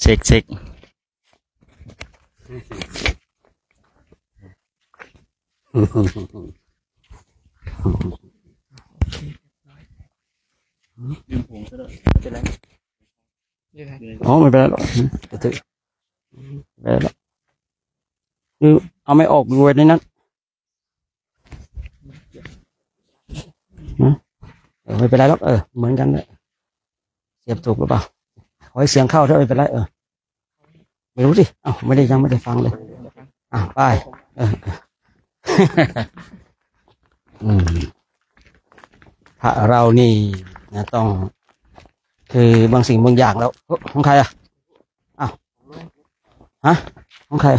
ช็คเช็คอ๋อไม่เป็นไรหรอกจะถือไม่เป็นไรหรอกคือเอาไม่ออกรวยในนั้นไม่เป็นไรหรอกเหมือนกันเลยเสียบถูกหรือเปล่าขอให้เสียงเข้าเถอะไม่เป็นไรไม่รู้สิไม่ได้ยังไม่ได้ฟังเลยไปพระเรานี่นะต้องคือบางสิ่งบางอย่างแล้วของใครฮะของใคร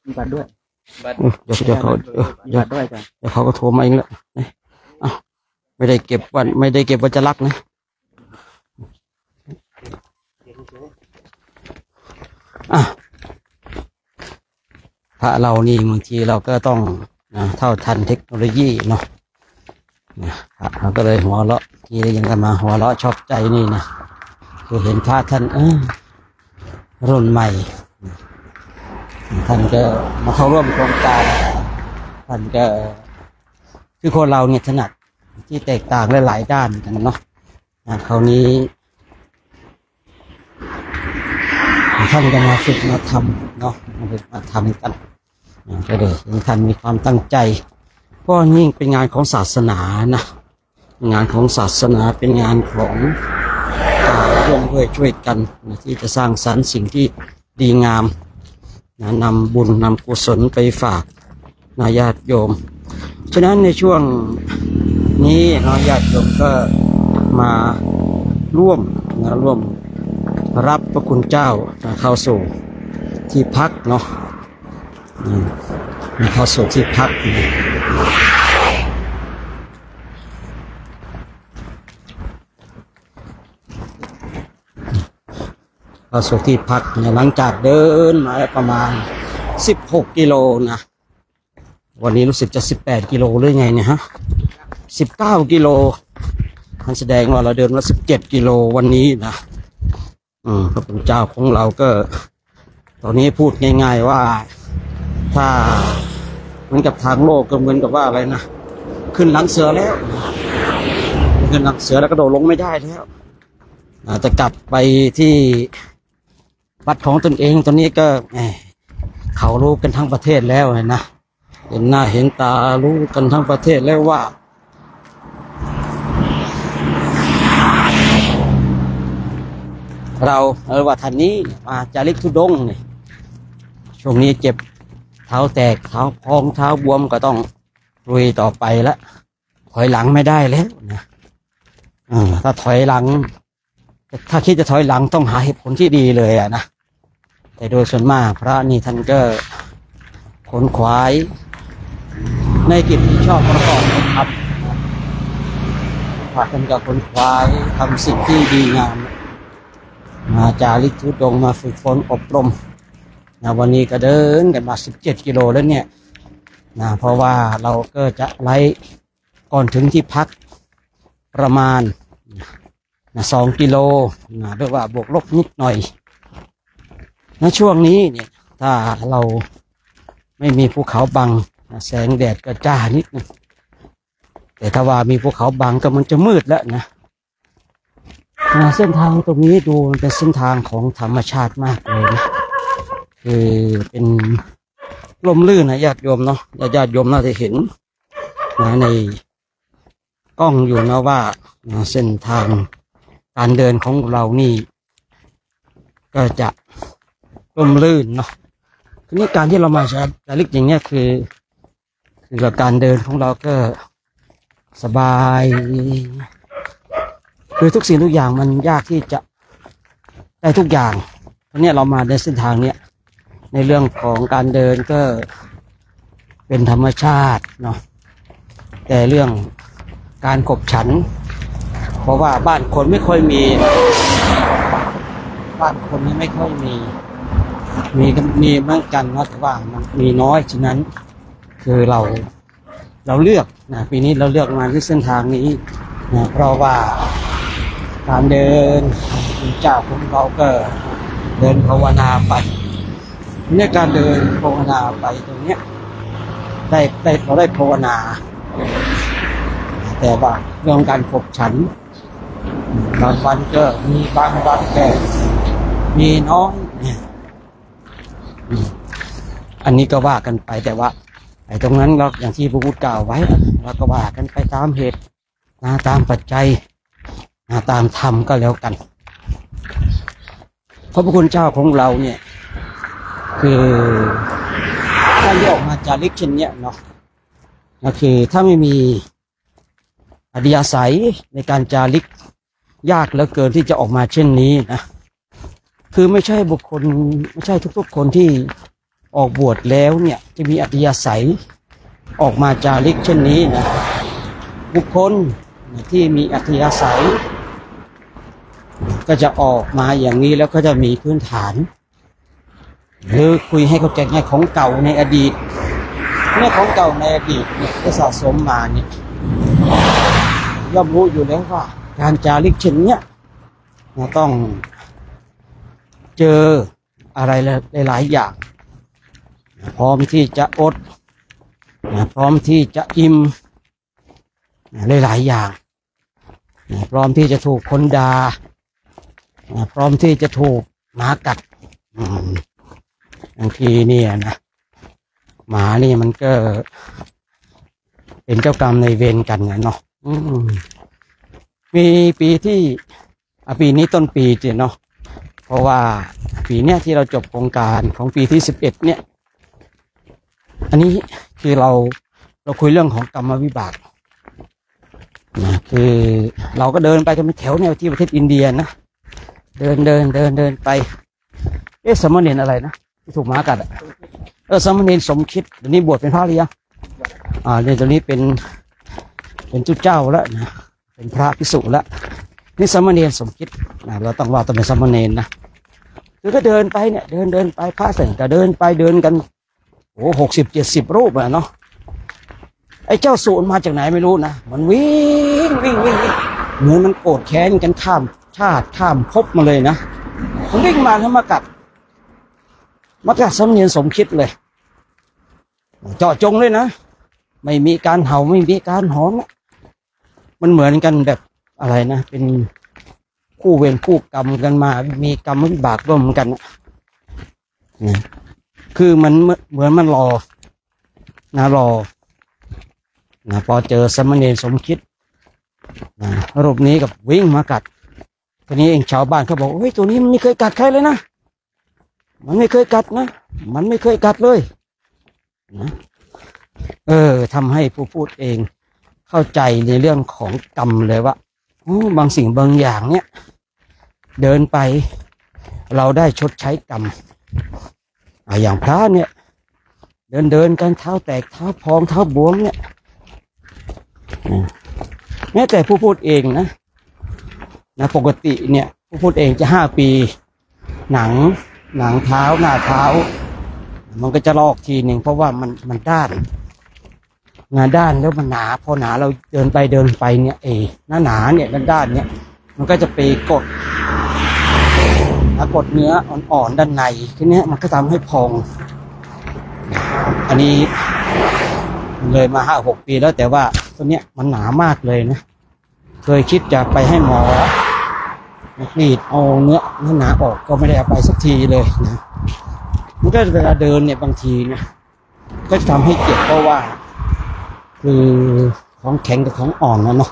มีบัตรด้วยเดี๋ยวเขาด้วยจ้ะเดี๋ยวเขาก็โทรมาเองแล้วไม่ได้เก็บวันไม่ได้เก็บวัจลักษณ์นะพระเรานี่บางทีเราก็ต้องเท่าทันเทคโนโลยีเนาะเราก็เลยหัวเราะทีนี้ยังกันมาหัวเราะชอบใจนี่นะคือเห็นพระท่านรุ่นใหม่ท่านก็มาเข้าร่วมโครงการท่านก็คือคนเราเนี่ยถนัดที่แตกต่างหลายด้านกันเนาะคราวนี้ท่านก็มาฝึกมาทำเนาะมาทำกันก็เลยท่านมีความตั้งใจเพราะนี่เป็นงานของศาสนานะงานของศาสนาเป็นงานของร่วมด้วยช่วยกันที่จะสร้างสรรค์สิ่งที่ดีงามนำบุญนำกุศลไปฝากญาติโยมฉะนั้นในช่วงนี้ญาติโยมก็มาร่วมรับพระคุณเจ้าเข้าสู่ที่พักเนาะเข้าสู่ที่พักเข้าสู่ที่พักหลังจากเดินมาประมาณ16 กิโลนะวันนี้รู้สึกจะ18 กิโลหรือไงเนี่ยฮะ19 กิโลท่านแสดงว่าเราเดินมา17 กิโลวันนี้นะพระคุณเจ้าของเราก็ตอนนี้พูดง่ายๆว่าถ้าเหมือนกับทางโลกก็เหมือนกับว่าอะไรนะขึ้นหลังเสือแล้วขึ้นหลังเสือแล้วก็โดดลงไม่ได้แล้วจะกลับไปที่วัดของตนเองตอนนี้ก็เขารู้กันทั้งประเทศแล้วนะเห็นหน้าเห็นตารู้กันทั้งประเทศแล้วว่าเราว่าท่านนี้มาจาริกธุดงค์เนี่ยช่วงนี้เจ็บเท้าแตกเท้าพองเท้าบวมก็ต้องลุยต่อไปละถอยหลังไม่ได้แล้วนะถ้าถอยหลังถ้าคิดจะถอยหลังต้องหาเหตุผลที่ดีเลยนะแต่โดยส่วนมากพระนี่ท่านก็ขนขวายในกิจที่ชอบประกอบครับพระท่านก็ขนขวายทำสิ่งที่ดีงามมาจาริกธุดงค์มาฝึกฝนอบรมวันนี้ก็เดินกันมา17 กิโลแล้วเนี่ยเพราะว่าเราก็จะไล่ก่อนถึงที่พักประมาณ2 กิโลเรียกว่าบวกลบนิดหน่อยช่วงนี้เนี่ยถ้าเราไม่มีภูเขาบังแสงแดดก็จ้านิดนึงแต่ถ้าว่ามีภูเขาบังก็มันจะมืดแล้วนะเส้นทางตรงนี้ดูเป็นเส้นทางของธรรมชาติมากเลยนะคือเป็นลมลื่นนะญาติโยมเนาะญาติโยมน่าจะเห็นในกล้องอยู่นะว่าเส้นทางการเดินของเรานี่ก็จะลมลื่นเนาะทีนี้การที่เรามาจาริกอย่างเงี้ยคือการเดินของเราก็สบายคือทุกสิ่งทุกอย่างมันยากที่จะได้ทุกอย่างเพราะเนี้ยเรามาในเส้นทางเนี้ยในเรื่องของการเดินก็เป็นธรรมชาติเนาะแต่เรื่องการขบฉันเพราะว่าบ้านคนไม่ค่อยมีบ้านคนนี้ไม่ค่อยมีเหมือนกันนะแต่ว่ามันมีน้อยฉะนั้นคือเราเลือกนะปีนี้เราเลือกมาที่เส้นทางนี้นะเพราะว่าการเดิน คุณเจ้าของเราก็เดินภาวนาไปเนี่ยการเดินภาวนาไปตรงเนี้ยเราได้ภาวนาแต่ว่าเรื่องการขบฉันบางวันก็มีบางวันแก่มีน้อยอันนี้ก็ว่ากันไปแต่ว่าไอ้ตรงนั้นเราอย่างที่พระพุทธกล่าวไว้เราก็ว่ากันไปตามเหตุตามปัจจัยตามธรรมก็แล้วกันเพราะพระคุณเจ้าของเราเนี่ยคือถ้าเรียกมาจาริกเช่นเนี้ยเนาะก็คือถ้าไม่มีอริยสัยในการจาริกยากเหลือเกินที่จะออกมาเช่นนี้นะคือไม่ใช่บุคคลไม่ใช่ทุกๆคนที่ออกบวชแล้วเนี่ยจะมีอริยสัยออกมาจาริกเช่นนี้นะบุคคลที่มีอริยสัยก็จะออกมาอย่างนี้แล้วก็จะมีพื้นฐานหรือคุยให้เขาใจง่ายของเก่าในอดีตเมื่อของเก่าในอดีตได้สะสมมาเนี่ยย่อมรู้อยู่แล้วว่าการจาริกเช่นนี้ต้องเจออะไรหลายๆอย่างพร้อมที่จะอดพร้อมที่จะอิ่มหลายๆอย่างพร้อมที่จะถูกคนด่าพร้อมที่จะถูกหมากัดบางทีเนี่ยนะหมานี่มันก็เป็นเจ้ากรรมในเวรกันเนาะมีปีนี้ต้นปีเนาะเพราะว่าปีเนี้ยที่เราจบโครงการของปีที่11เนี่ยอันนี้คือเราคุยเรื่องของกรรมวิบากนะคือเราก็เดินไปกันเป็นแถวแนวที่ประเทศอินเดียนะเดินไปสามเณรอะไรนะที่ถูกหมากัดสามเณรสมคิดเดี๋ยวนี้บวชเป็นพระหรือยังเนี่ยตอนนี้เป็นจุดเจ้าแล้วนะเป็นพระภิกษุแล้วนี่สามเณรสมคิดนะเราต้องว่าต้องเป็นสามเณรนะคือก็เดินไปเนี่ยเดินไปพระเสร็จก็เดินไปเดินกัน60-70 รูปเนาะไอ้เจ้าสูนมาจากไหนไม่รู้นะมันวิ่งเหมือนมันโกรธแค้นกันข้ามชาติข้ามภพมาเลยนะมันวิ่งมาแล้วมากัดสามเณรสมคิดเลยเจาะจงเลยนะไม่มีการเห่าไม่มีการหอนมันเหมือนกันแบบอะไรนะเป็นคู่เวรคู่กรรมกันมามีกรรมวิบากร่วมกันนะคือมันเหมือนมันรอพอเจอสามเณรสมคิดรูปนี้กับวิ่งมากัดทีนี้เองชาวบ้านเขาบอกเฮ้ยตัวนี้มันไม่เคยกัดใครเลยนะมันไม่เคยกัดนะมันไม่เคยกัดเลยนะทำให้ผู้พูดเองเข้าใจในเรื่องของกรรมเลยว่าบางสิ่งบางอย่างเนี่ยเดินไปเราได้ชดใช้กรรมอย่างพระเนี่ยเดินกันเท้าแตกเท้าพองเท้าบวมเนี่ยแม้แต่ผู้พูดเองนะปกติเนี่ยผู้พูดเองจะ5 ปีหนังเท้าหน้าเท้ามันก็จะลอกทีหนึ่งเพราะว่ามันด้านด้านแล้วมันหนาพอหนาเราเดินไปเนี่ยหนาเนี่ยด้านเนี่ยมันก็จะไปกดเนื้ออ่อนๆด้านในทีนี้มันก็ทำให้พองอันนี้เลยมา5-6 ปีแล้วแต่ว่าตัวเนี้ยมันหนามากเลยนะเคยคิดจะไปให้หมอกรีดเอาเนื้อหนาออกก็ไม่ได้เอาไปสักทีเลยนะมันก็เวลาเดินเนี่ยบางทีเนี่ยก็จะทำให้เจ็บเพราะว่าคือของแข็งกับของอ่อนนะเนาะ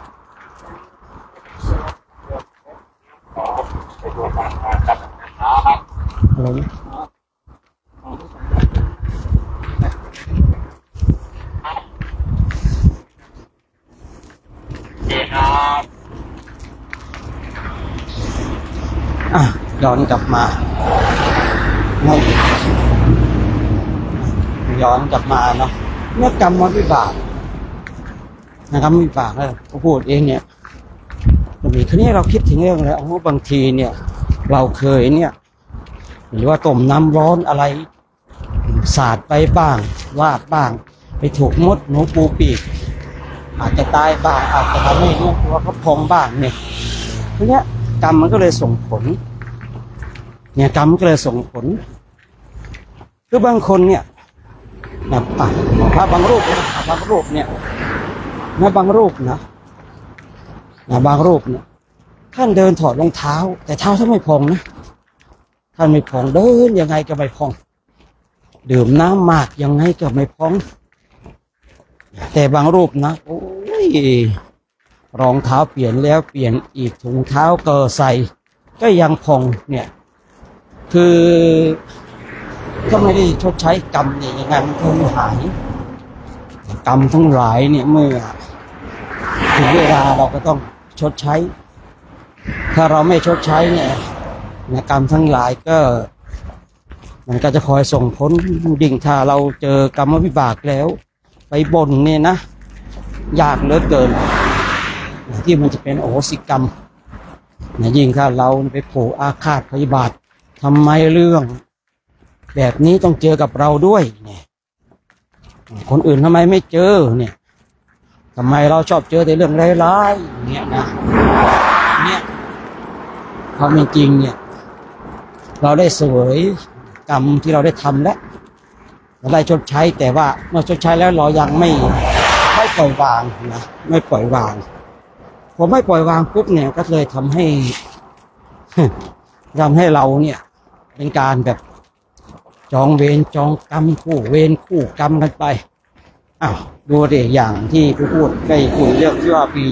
อะไรนะย้อนกลับมาเนาะเมื่อกรรมวิบากนะครับวิบากเขาพูดเองเนี่ยมีทีนี้เราคิดถึงเรื่องอะไรบางทีเนี่ยเราเคยเนี่ยหรือว่าต้มน้ำร้อนอะไรสาดไปบ้างวาดบ้างไปถูกมดหนูปูปีกอาจจะตายบ้างอาจจะทำให้ลูกตัวเขาพองบ้างเนี่ยทีเนี้ย กรรมมันก็เลยส่งผลเนี่ยกรรมมันก็เลยส่งผลคือบางคนเนี่ยนะพระบางรูปนะบางรูปเนี่ยนะบางรูปนะบางรูปเนี่ยท่านเดินถอดรองเท้าแต่เท้าท่านไม่พองนะท่านไม่พองเดินยังไงก็ไม่พองดื่มน้ำมากยังไงก็ไม่พองแต่บางรูปนะโอ้ยรองเท้าเปลี่ยนแล้วเปลี่ยนอีกถุงเท้าก็ใส่ก็ยังพองเนี่ยคือก็ไม่ได้ชดใช้กรรมเนี่ยยังไงมันก็ไม่หายกรรมทั้งหลายเนี่ยเมื่อถึงเวลาเราก็ต้องชดใช้ถ้าเราไม่ชดใช้เนี่ยกรรมทั้งหลายก็มันก็จะคอยส่งผลยิ่งถ้าเราเจอกรรมวิบากแล้วไปบ่นเนี่ยนะยากเหลือเกินที่มันจะเป็นโอโหสิกรรมยิ่งถ้าเราไปผูกอาฆาตพยาบาททำไมเรื่องแบบนี้ต้องเจอกับเราด้วยเนี่ยคนอื่นทำไมไม่เจอเนี่ยทำไมเราชอบเจอแต่เรื่องร้ายๆเนี่ยนะเนี่ยความเป็นจริงเนี่ยเราได้เสวยกรรมที่เราได้ทำแล้วเราได้ชดใช้แต่ว่าเมื่อชดใช้แล้วเรายังไม่ปล่อยวางนะไม่ปล่อยวางพอไม่ปล่อยวางปุ๊บเนี่ยก็เลยทำให้เราเนี่ยเป็นการแบบจองเวรจองกรรมคู่เวรคู่กรรมกันไปอ้าวดูดิอย่างที่พูดใกล้คุยเรื่องที่ว่าปี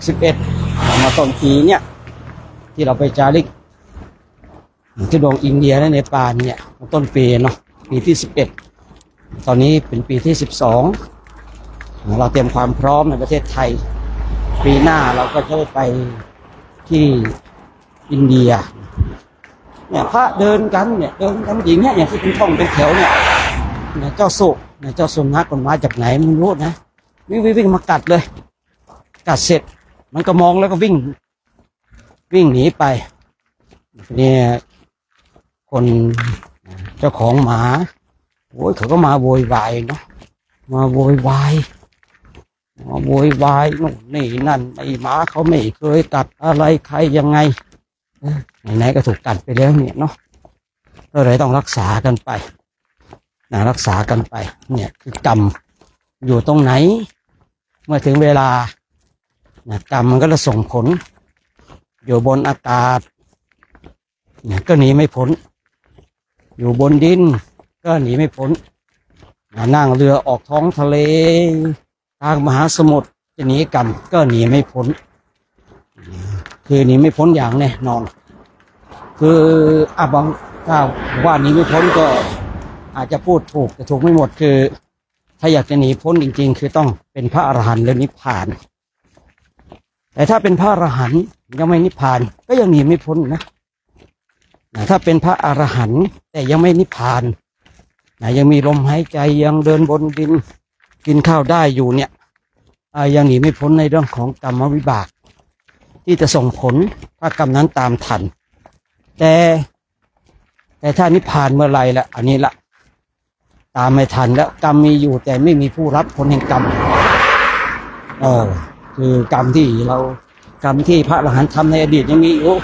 11มาต้นปีเนี่ยที่เราไปจาริกที่ดงอินเดียและเนปาลเนี่ยต้นปีเนาะปีที่11ตอนนี้เป็นปีที่12เราเตรียมความพร้อมในประเทศไทยปีหน้าเราก็จะไปที่อินเดียเนี่ยพระเดินกันเนี่ยเดินกันหญิงเนี่ยอย่างที่เป็นท่องเป็นแถวเนี่ยเจ้าสุนัขมันมาจากไหนไม่รู้นะวิ่งมากัดเลยกัดเสร็จมันก็มองแล้วก็วิ่งหนีไปเนี่ยคนเจ้าของหมาโอ้ยเขาก็มาโวยวายเนาะมาโวยวายนู่นนี่นั่นไอ้หมาเขาไม่เคยกัดอะไรใครยังไงไหนๆก็ถูกกัดไปแล้วเนี่ยเนาะก็เลยต้องรักษากันไปรักษากันไปเนี่ยคือกรรมอยู่ตรงไหนเมื่อถึงเวลากรรมมันก็จะส่งผลอยู่บนอากาศเนี่ยก็หนีไม่พ้นอยู่บนดินก็หนีไม่พ้นนั่งเรือออกท้องทะเลทางมหาสมุทรจะหนีกรรมก็หนีไม่พ้นคือหนีไม่พ้นอย่างแน่นอนคือบางถ้าว่าหนีไม่พ้นก็อาจจะพูดถูกแต่ถูกไม่หมดคือถ้าอยากจะหนีพ้นจริงๆคือต้องเป็นพระอรหันต์แล้วนิพพานแต่ถ้าเป็นพระอรหันต์ยังไม่นิพพานก็ยังหนีไม่พ้นนะถ้าเป็นพระอรหันต์แต่ยังไม่นิพพานยังมีลมหายใจยังเดินบนดินกินข้าวได้อยู่เนี่ยยังหนีไม่พ้นในเรื่องของกรรมวิบากที่จะส่งผลถ้ากรรมนั้นตามทันแต่ถ้านิพพานเมื่อไรละอันนี้ละตามไม่ทันแล้วกรรมมีอยู่แต่ไม่มีผู้รับผลแห่งกรรมคือกรรมที่พระอรหันต์ทำในอดีตยังมีอยู่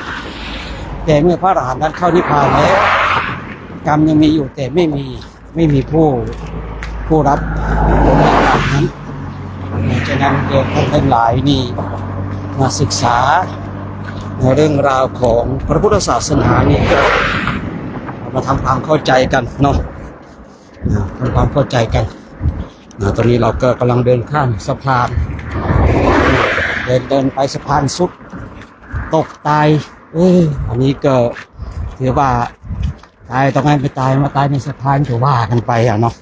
แต่เมื่อพระอรหันต์นั้นเข้านิพพานแล้วกรรมยังมีอยู่แต่ไม่มีผู้รับผลแห่งกรรมนั้นฉะนั้นเด็กท่านทั้งหลายนี่มาศึกษาในเรื่องราวของพระพุทธศาสนานี่ก็มาทำความเข้าใจกันเนาะทำความเข้าใจกันตอนนี้เราก็กำลังเดินข้ามสะพานเดินไปสะพานสุดตกตายอันนี้ก็ถือว่าตายต้องให้ไปตายมาตายในสะพานถือว่ากันไปเนาะ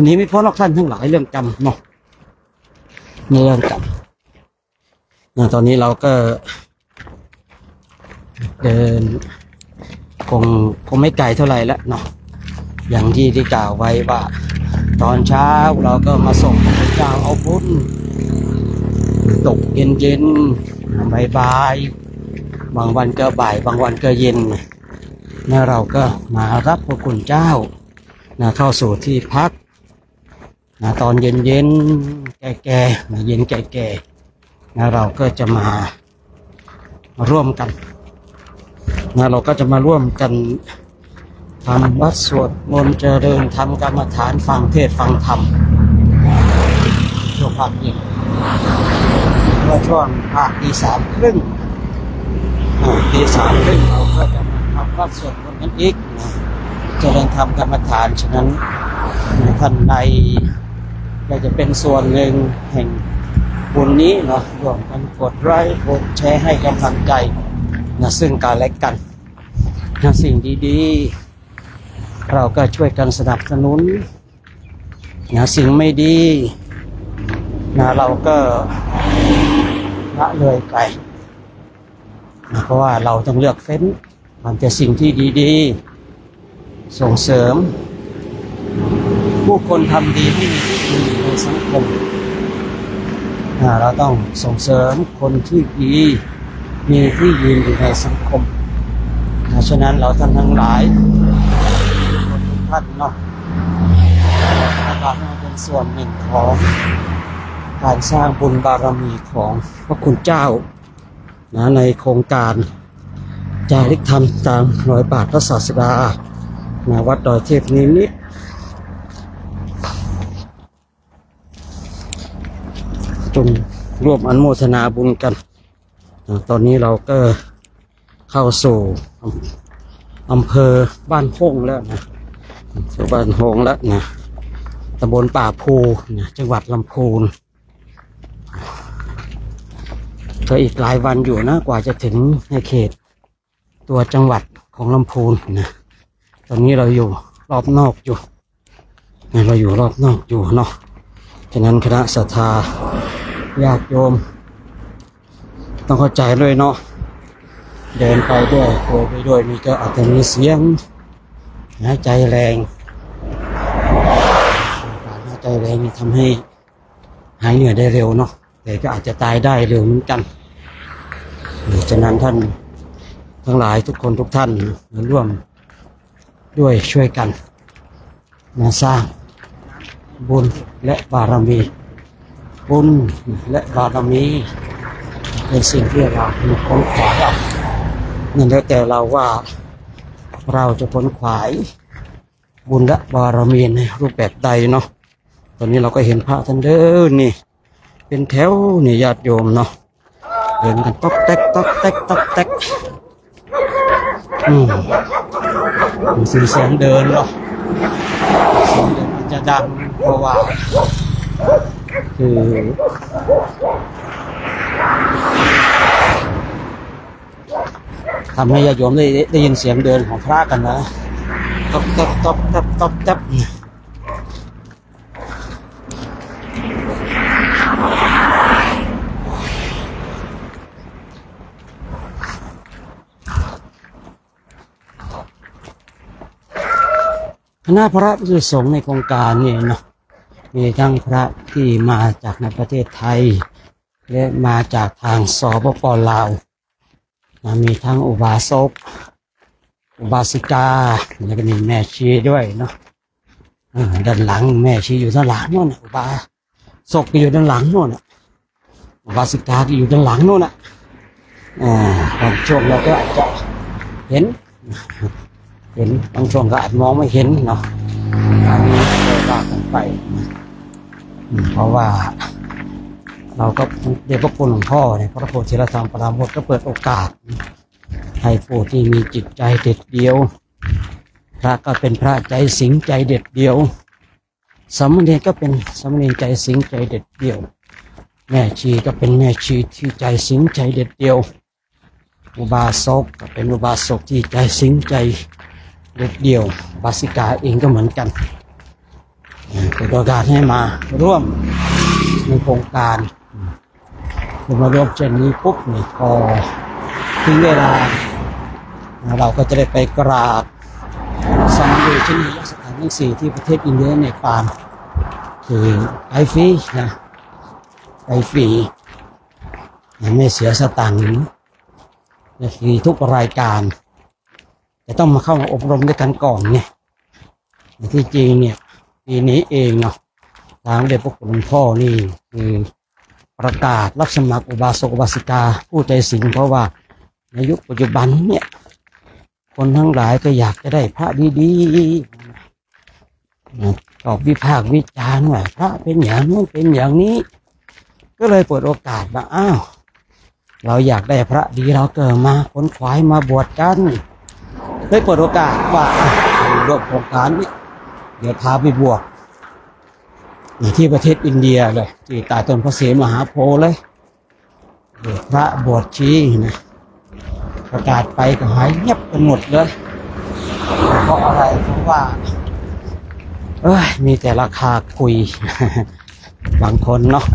นี้ไม่พ้นหรอกท่านทั้งหลายเรื่องกรรมเนาะในเรื่องกรรมตอนนี้เราก็เดินคงไม่ไกลเท่าไหร่แล้วเนาะอย่างที่กล่าวไว้ว่าตอนเช้าเราก็มาส่งพระเจ้าเอาพุทธตกเย็นบ่ายบางวันก็บ่ายบางวันก็เย็นแล้วเราก็มารับพระคุณเจ้าเข้าสู่ที่พักตอนเย็นแก่ๆเย็นแก่ๆเราก็จะมา มาร่วมกันนะเราก็จะมาร่วมกันทำวัดสวดมนต์เจริญทำกรรมฐานฟังเทศน์ฟังธรรมช่วงภาคเย็นก็ช่วงภาคตี 3:30ตี 3:30เราก็จะมาทำวัดสวดมนต์กันอีกนะเจริญทำกรรมฐานฉะนั้นท่านใดอยากจะเป็นส่วนหนึ่งแห่งบุญนี้เนาะร่วมกันกดไลค์กดแชร์ให้กำลังใจนะซึ่งกันและกันนะสิ่งดีๆเราก็ช่วยกันสนับสนุนนะสิ่งไม่ดีนะเราก็ละเลยไปนะเพราะว่าเราต้องเลือกเฟ้นทำแต่สิ่งที่ดีๆส่งเสริมผู้คนทำดีให้มีในสังคมเราต้องส่งเสริมคนที่ดีมีที่ยืนอยู่ในสังคมฉะนั้นเราท่านทั้งหลายทุกท่านเนาะการมาเป็นส่วนหนึ่งของการสร้างบุญบารมีของพระคุณเจ้านะในโครงการจาริกธรรมตามรอยบาทพระศาสดาวัดดอยเทพนิมิตรจงร่วมอนุโมทนาบุญกันตอนนี้เราก็เข้าสู่อำเภอบ้านโป่งแล้วนะสู่บ้านโป่งแล้วนะตำบลป่าภูนะจังหวัดลำพูนก็อีกหลายวันอยู่นะกว่าจะถึงในเขตตัวจังหวัดของลำพูนนะตอนนี้เราอยู่รอบนอกอยู่เราอยู่รอบนอกอยู่เนาะฉะนั้นคณะศรัทธาญาติโยมต้องเข้าใจด้วยเนาะเดินไปด้วยคุยไปด้วยนี่ก็อาจจะมีเสียงหายใจแรงการหายใจแรงนี่ทำให้หายเหนื่อยได้เร็วเนาะแต่ก็อาจจะตายได้เร็วเหมือนกันฉะนั้นท่านทั้งหลายทุกคนทุกท่านร่วมด้วยช่วยกันมาสร้างบุญและบารมีบุญและบารมีเป็นสิ่งที่เราค้นขวายเอานั่นแล้วแต่เราว่าเราจะค้นขวายบุญและบารมีในรูปแบบใดเนาะตอนนี้เราก็เห็นพระท่านเดินนี่เป็นแถวนี่ญาติโยมเนาะเดินกันต๊อกแต๊กต๊อกแต๊กต๊อกแต๊กมีเสียงเดินเนาะเสียงเดินมันจะดังเพราะว่าคือทำให้ญาติโยมได้ยินเสียงเดินของพระกันนะต๊อกต๊อกต๊อกต๊อกต๊อกต๊อกคณะพระภิกษุสงฆ์ในโครงการนี่เนาะมีทั้งพระที่มาจากในประเทศไทยและมาจากทางสปป.ลาวมีทั้งอุบาสกอุบาสิกาแล้วก็มีแม่ชีด้วยเนาะด้านหลังแม่ชีอยู่ด้านหลังโน่นอุบาสกอยู่ด้านหลังโน่นอุบาสิกาอยู่ด้านหลังโน่นบางช่วงเราก็อาจจะเห็นบางช่วงก็อาจมองไม่เห็นเนาะอันนี้เราว่ากันไปเพราะว่าเราก็เดชพระคุณหลวงพ่อเนี่ยพระโพธิธรรมปราโมทย์ก็เปิดโอกาสให้ผู้ที่มีจิตใจเด็ดเดียวพระก็เป็นพระใจสิงใจเด็ดเดียวสามเณรก็เป็นสามเณรใจสิงใจเด็ดเดียวแม่ชีก็เป็นแม่ชีที่ใจสิงใจเด็ดเดียวอุบาสกก็เป็นอุบาสกที่ใจสิงใจเด็ดเดียวบาสิกาเองก็เหมือนกันเปิดโอกาสให้มาร่วมในโครงการมาร่วมเช่นนี้ปุ๊บนี่พอถึงเวลาเราก็จะได้ไปกราบสังเวชนียสถานทั้ง4ที่ประเทศอินเดียเนปาลคือไปฟรีนะไปฟรีไม่เสียสตังค์ฟรีทุกรายการจะต้องมาเข้ามาอบรมด้วยกันก่อนเนี่ยที่จริงเนี่ยปีนี้เองเนาะทางเดชพระคุณหลวงพ่อนี่คือประกาศรับสมัครอุบาสกอุบาสิกาผู้ใจสิงเพราะว่า ในยุคปัจจุบันเนี่ยคนทั้งหลายก็อยากจะได้พระดีๆตอบวิพากษ์วิจารณ์ว่าพระเป็นอย่างนู้นเป็นอย่างนี้ก็เลยเปิดโอกาสมาอ้าวเราอยากได้พระดีเราเกิดมาขนขวายมาบวชกันเลยเปิดโอกาสว่าร่วมโครงการนี้เดี๋ยวพาไปบวชที่ประเทศอินเดียเลยที่ใต้ต้นพระศรีมหาโพธิ์เลยพระบวชชีนะประกาศไปก็หายเงียบกันหมดเลยเพราะอะไรเพราะว่ามีแต่ราคาคุย บางคนเนาะ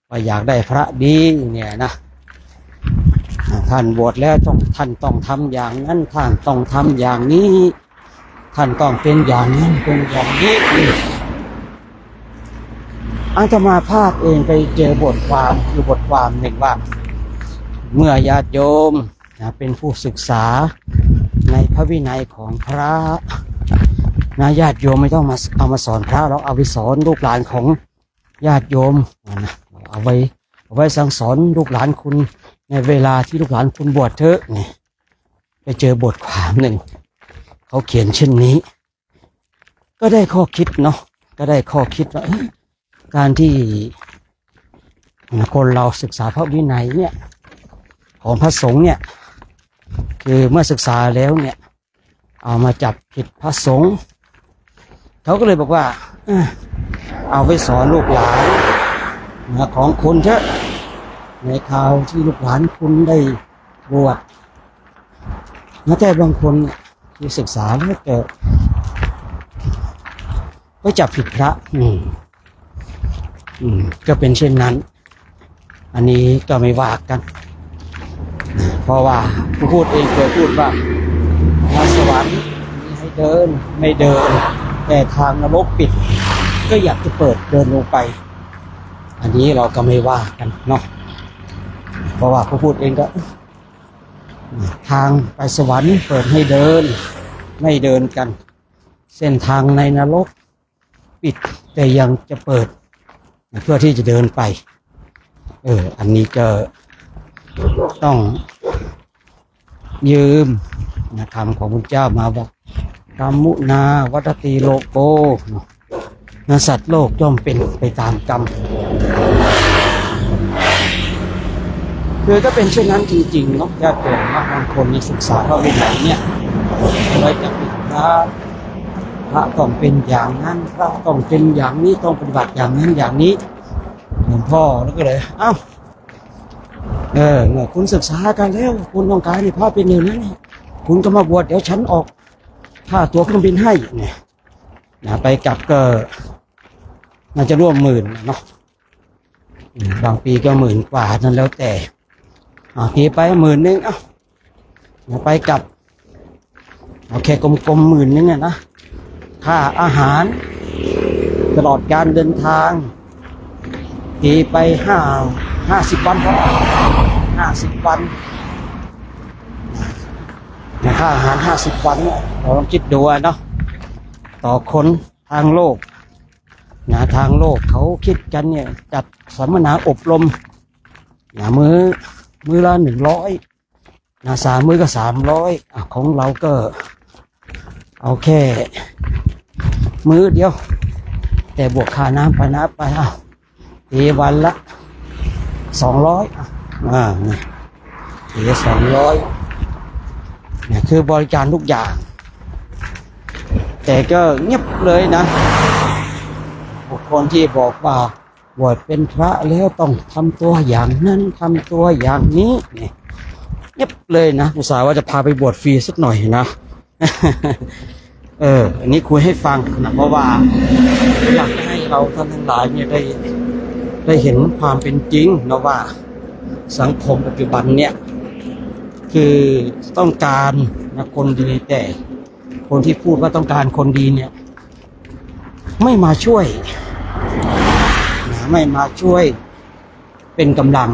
ว่าอยากได้พระดีเนี่ยนะท่านบวชแล้วท่านต้องทำอย่างนั้นท่านต้องทำอย่างนี้ท่านต้องเป็นอย่างนั้นเป็นอย่างนี้อาตมาภาพเองไปเจอบทความคือบทความหนึ่งว่าเมื่อญาติโยมเป็นผู้ศึกษาในพระวินัยของพระญาติโยมไม่ต้องเอามาสอนพระเราเอาไปสอนลูกหลานของญาติโยมนะเอาไว้สั่งสอนลูกหลานคุณในเวลาที่ลูกหลานคุณบวชเถอะนี่ไปเจอบทความหนึ่งเขาเขียนเช่นนี้ก็ได้ข้อคิดเนาะก็ได้ข้อคิดว่าการที่คนเราศึกษาพระวินัยเนี่ยของพระสงฆ์เนี่ยคือเมื่อศึกษาแล้วเนี่ยเอามาจับผิดพระสงฆ์เขาก็เลยบอกว่าเอาไปสอนลูกหลานของคุณเถอะในคราวที่ลูกหลานคุณได้บวชแต่บางคนที่ศึกษาแล้วก็จับผิดพระก็เป็นเช่นนั้นอันนี้ก็ไม่ว่ากันเพราะว่าผู้พูดเองเคยพูดว่าทางสวรรค์มีให้เดินไม่เดินแต่ทางนรกปิดก็อยากจะเปิดเดินลงไปอันนี้เราก็ไม่ว่ากันเนาะเพราะว่าผู้พูดเองก็ทางไปสวรรค์เปิดให้เดินไม่เดินกันเส้นทางในนรกปิดแต่ยังจะเปิดเพื่อที่จะเดินไปอันนี้ก็ต้องยืมคำของพระเจ้ามาว่ากรรมมุนาวัตติโลโกสัตว์โลกย่อมเป็นไปตามกรรมคือก็เป็นเช่นนั้นจริงๆเนาะญาติโยมบางคนในศึกษาพระวินัยเนี่ยเลยจะปิดพระต้องเป็นอย่างนั้นพระต้องเป็นอย่างนี้ต้องปฏิบัติอย่างนั้นอย่างนี้หลวงพ่อแล้วก็เลยเมื่อคุณศึกษากันแล้วคุณต้องการให้พระเป็นอย่างนั้นคุณก็มาบวชเดี๋ยวฉันออกค่าตั๋วเครื่องบินให้เนี่ยไปกลับก็น่าจะร่วมหมื่นเนาะบางปีก็10,000 กว่านั่นแล้วแต่ปีไป10,000ไปกลับเอาแค่กลมๆ10,000นะค่าอาหารตลอดการเดินทางปีไป50 วันพอ50 วันค่าอาหาร50 วันเราลองคิดดูเนาะต่อคนทางโลกทางโลกเขาคิดกันเนี่ยจัดสัมมนาอบรมมื้อละ100 3 มื้อก็300ของเราก็เอาแค่มื้อเดียวแต่บวกค่าน้ำปานะไปตีวันละ200ตี200เนี่ยคือบริการทุกอย่างแต่ก็เงียบเลยนะบุคคลที่บอกว่าบวชเป็นพระแล้วต้องทำตัวอย่างนั้นทำตัวอย่างนี้เนี่ยเงียบเลยนะอุตส่าห์ว่าจะพาไปบวชฟรีสักหน่อยนะ อันนี้คุยให้ฟังนะเพราะว่าอยากให้เราท่านทั้งหลายเนี่ยได้เห็นความเป็นจริงนะว่าสังคมปัจจุบันเนี่ยคือต้องการคนดีแต่คนที่พูดว่าต้องการคนดีเนี่ยไม่มาช่วยเป็นกำลัง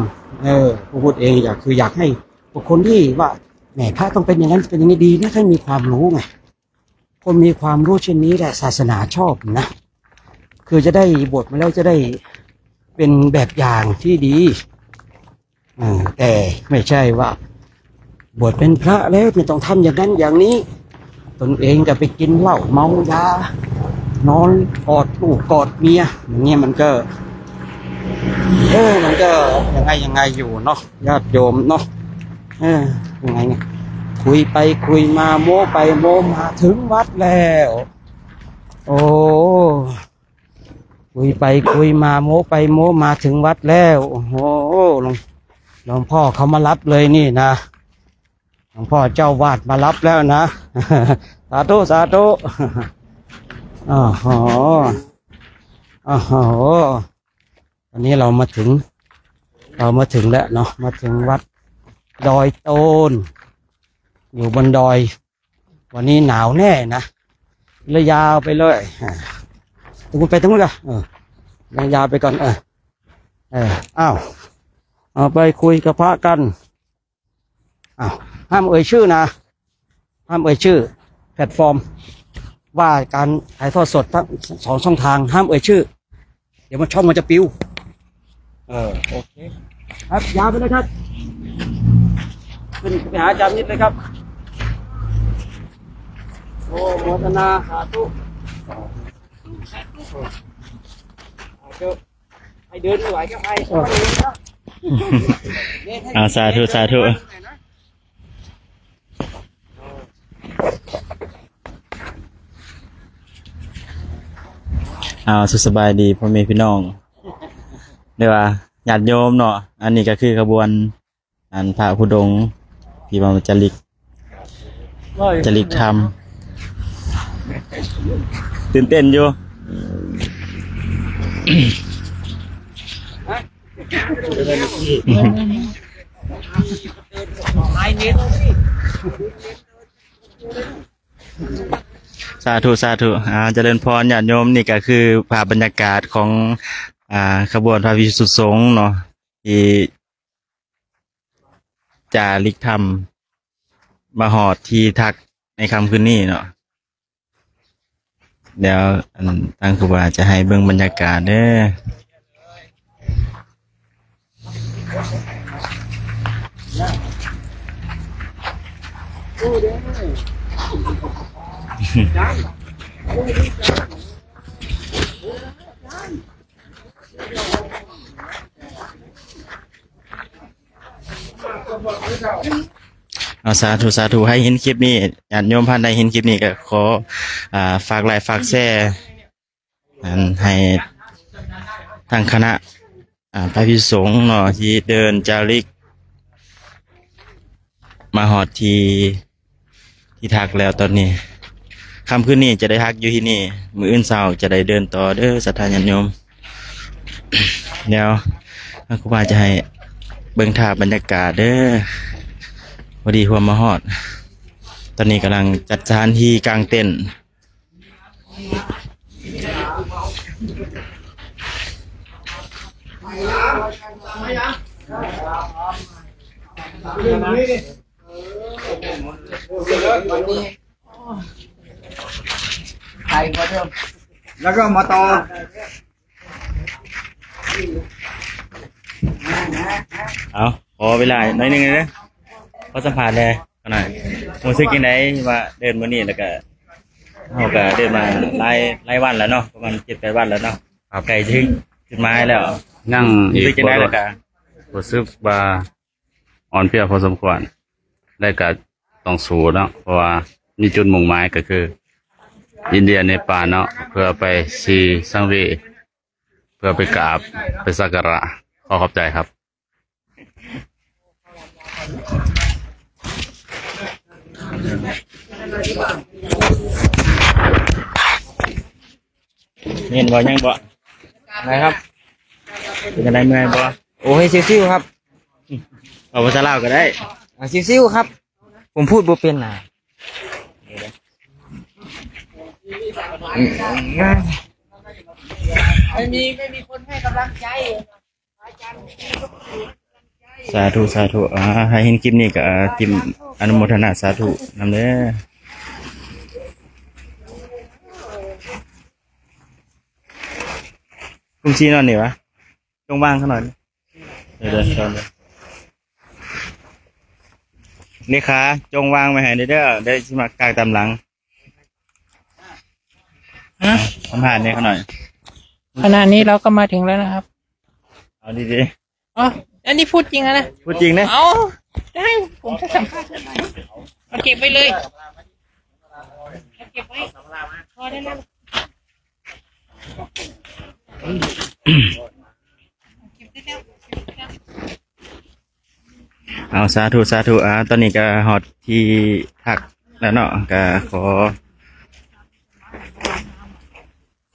ผู้พูดเองอยากให้บุคคลที่ว่าแหมพระต้องเป็นอย่างนั้นเป็นอย่างนี้ดีนะท่านมีความรู้ไงคนมีความรู้เช่นนี้แหละศาสนาชอบนะคือจะได้บวชมาแล้วจะได้เป็นแบบอย่างที่ดีแต่ไม่ใช่ว่า บวชเป็นพระแล้วไม่ต้องทำอย่างนั้นอย่างนี้ตนเองจะไปกินเหล้าเมายานอนกอดลูกกอดเมียอย่างเงี้ยมันก็มันก็ยังไงอยู่เนาะญาติโยมเนาะยังไงเนี่ยคุยไปคุยมาโม้ไปโม้มาถึงวัดแล้วโอ้คุยไปคุยมาโม้ไปโม้มาถึงวัดแล้วโอ้โหหลวงพ่อเขามารับเลยนี่นะหลวงพ่อเจ้าวาดมารับแล้วนะสาธุสาธุอ๋อตอนนี้เรามาถึงแล้วเนาะมาถึงวัดดอยโตนอยู่บนดอยวันนี้หนาวแน่นะเลยยาวไปเลยคุณไปตรงนู้นกันยาวไปก่อนอ้าวเอาไปคุยกับพระกันอ้าวห้ามเอ่ยชื่อนะห้ามเอ่ยชื่อแพลตฟอร์มว่าการถ่ายทอดสดทั้ง2 ช่องทางห้ามเอ่ยชื่อเดี๋ยวช่องมันจะปิวโอเคครับยาวไปเลยครับขึ้นไปหาอาจารย์นิดเลยครับโอ้โมทนาสาธุให้เดินไม่ไหวก็ไปสาธุสาธุสุขสบายดีพ่อแม่พี่น้องเดี๋ยวญาติโยมเนาะอันนี้ก็คือขบวนพระธุดงค์ที่มาจริกธรรมตื่นเต้นอยู่สาธุสาธุเจริญพรญาติโยมนี่ก็คือภาพบรรยากาศของขบวนพระภิกษุสงฆ์เนาะที่จาริกธรรมมาหอดที่ทักในค่ำคืนนี้เนาะเดี๋ยวทางครูบาจะให้เบิ่งบรรยากาศเด้สาธุสาธุให้เห็นคลิปนี้ญาติโยมท่านใดเห็นคลิปนี้ก็ขอฝากไลค์ฝากแชร์ให้ทางคณะพระภิกษุสงฆ์เนาะที่เดินจาริกมาหอดที่ทักแล้วตอนนี้ค่ำคืนนี้จะได้ทักอยู่ที่นี่มื้ออื่นเช้าจะได้เดินต่อเด้อศรัทธาญาติโยมเดี๋ยวครูบาจะให้เบิ่งภาพบรรยากาศเด้อพอดีหัวมาฮอดตอนนี้กำลังจัดสถานที่กลางเต็นท์แล้วก็มาต่อขอเวลาหน่อยนึงนะขอสัมภาษณ์เลยขนาดรู้สึกยังไงว่าเดินมานี่แล้วก็เราก็เดินมาหลายวันแล้วเนาะประมาณ7-8 วันแล้วเนาะไกลถึงจุดหมายแล้วนั่งรู้สึกยังไงล่ะกะรู้สึกว่าอ่อนเพลียพอสมควรและก็ต้องสู้เนาะเพราะว่ามีจุดมุ่งหมายก็คืออินเดียในป่าเนาะเพื่อไปซีสังเวเพื่อไปกราบไปสักการะขอบใจครับเห็นบ่ยังบ่อะไรครับเป็นอะไรเมื่อยบ่โอ้ยซิ่วๆครับเอาภาษาลาวก็ได้ซิ่วๆครับผมพูดบ่เป็นนะไม่มีคนให้กำลังใจสาธุสาธุให้เห็นคลิปนี้ก็พิมพ์อนุโมทนาสาธุนำเด้อคุณชี้นอนนี่วะตรงบ้างเขาหน่อยเดี๋ยว นี่ขาจงวางไว้ให้เด้อได้สิมากางตามหลังสัมภาษณ์เนี่ยเขาหน่อย ขณะนี้เราก็มาถึงแล้วนะครับ เอาดี อ๋ออันนี้พูดจริงนะ ๆพูดจริงนะ เอาได้ผมจะสัมภาษณ์หน่อยเอาเก็บไว้เลยเอาเก็บไว้พอได้แล้วเก็บได้แล้วเก็บได้แล้ว เอาสาธุสาธุตอนนี้ก็ฮอดที่ทักแล้วเนาะก็ข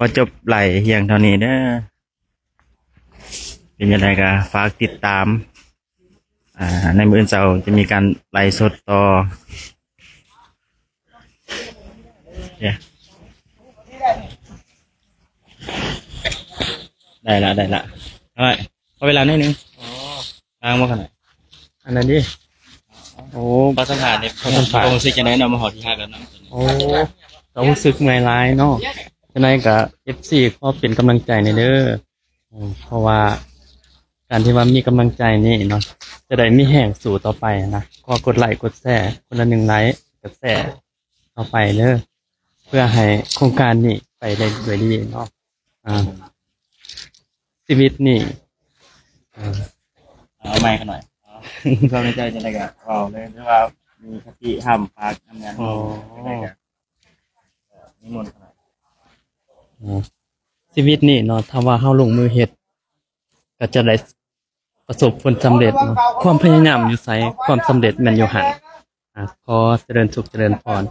อจบไหลเพียงเท่านี้เด้อเป็นยังไงก็ฝากติดตามในมื้อเช้าจะมีการไลฟ์สดต่อเนี่ยได้ละเอาไว้เอาเวลาหน่อยนึงล้างมาขนาดอันนั้นดิโอ้ปลาสัมผัสเนี่ยตรงซิกจะได้นำมาห่อที่ห้ากันเนาะโอ้เรารู้สึกไม่ร้ายเนาะจะได้กับ FC ก็เป็นกำลังใจในเด้อเพราะว่าการที่ว่ามีกำลังใจนี่เนาะจะได้มีแห่งสู่ต่อไปนะก็กดไลค์กดแชร์คนละ1 ไลค์กดแชร์ต่อไปเด้อเพื่อให้โครงการนี้ไปได้ด้วยดีเนาะชีวิตนี่เอาไม้กันหน่อยก็ไม่ใจจะได้กับเราเลยหรือว่ามีคติห้ามพักทำงานได้กับนิมนต์กันหน่อยชีวิตนี่เนาะถ้าว่าเฮาลงมือเฮ็ดก็จะได้ประสบผลสำเร็จเนาะความพยายามอยู่ไสความสำเร็จมันอยู่หันขอเจริญสุขเจริญพร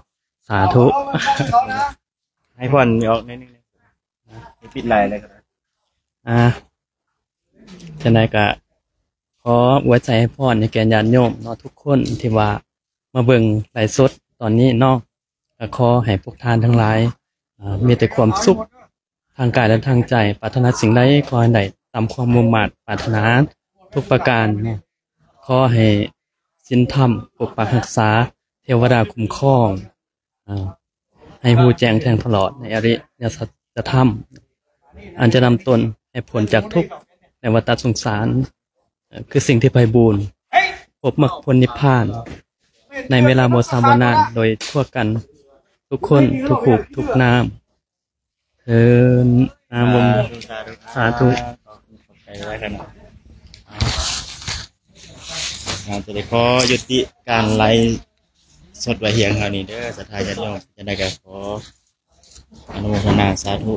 สาธุให้พรมีออกนิดนึงปิดไลน์เลยก็ได้จะได้ก็ขออวยใจให้พรในแก่ญาติโยมเนาะทุกคนที่ว่ามาเบิ่งไลฟ์สดตอนนี้เนาะก็ขอให้พวกท่านทั้งหลายมีแต่ความสุขทางกายและทางใจปรารถนาสิ่งใดขอให้ได้ตามความมุ่งมั่นปรารถนาทุกประการเนาะขอให้ศีลธรรมปกปักรักษาเทวดาคุ้มครองให้ผู้แจ้งแทงตลอดในอริยสัจธรรมอันจะนำตนให้พ้นจากทุกข์ในวัฏสงสารคือสิ่งที่ไพบูลย์พบมรรคผลนิพพานในเวลาโมสามนานโดยทั่วกันทุกคนทุกขุกทุกนามนามบุญสาธุจะได้ขอยุติการไลฟ์สดไว้เพียงเท่านี้เด้อศรัทธาญาติโยมจะได้ก็ขออนุโมทนาสาธุ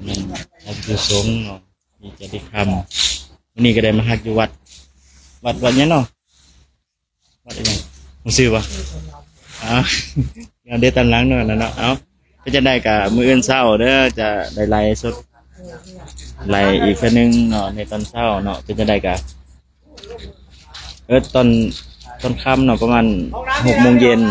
นั่นพระผู้สงฆ์เนาะมีจะได้คำวันนี้ก็ได้มาฮักอยู่วัดเนี้ยเนาะวัดอะไรมึงซื้อวะงานเดตันล้างเนาะเนาะเอาก็จะได้กับมืออื่นเศร้าเด้อจะได้ไล่สดไล่อีกแค่นึงเนาะในตอนเศร้าเนาะก็จะได้กับตอนค่ำเนาะประมาณ6 โมงเย็น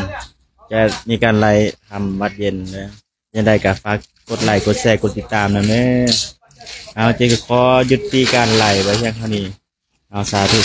จะมีการไล่ทำวัดเย็นเด้อจะได้กับฝากกดไลค์กดแชร์กดติดตามนะแม่เอาเจ๊ก็ขอยุติการไล่ไว้เพียงเท่านี้เอาสาธุ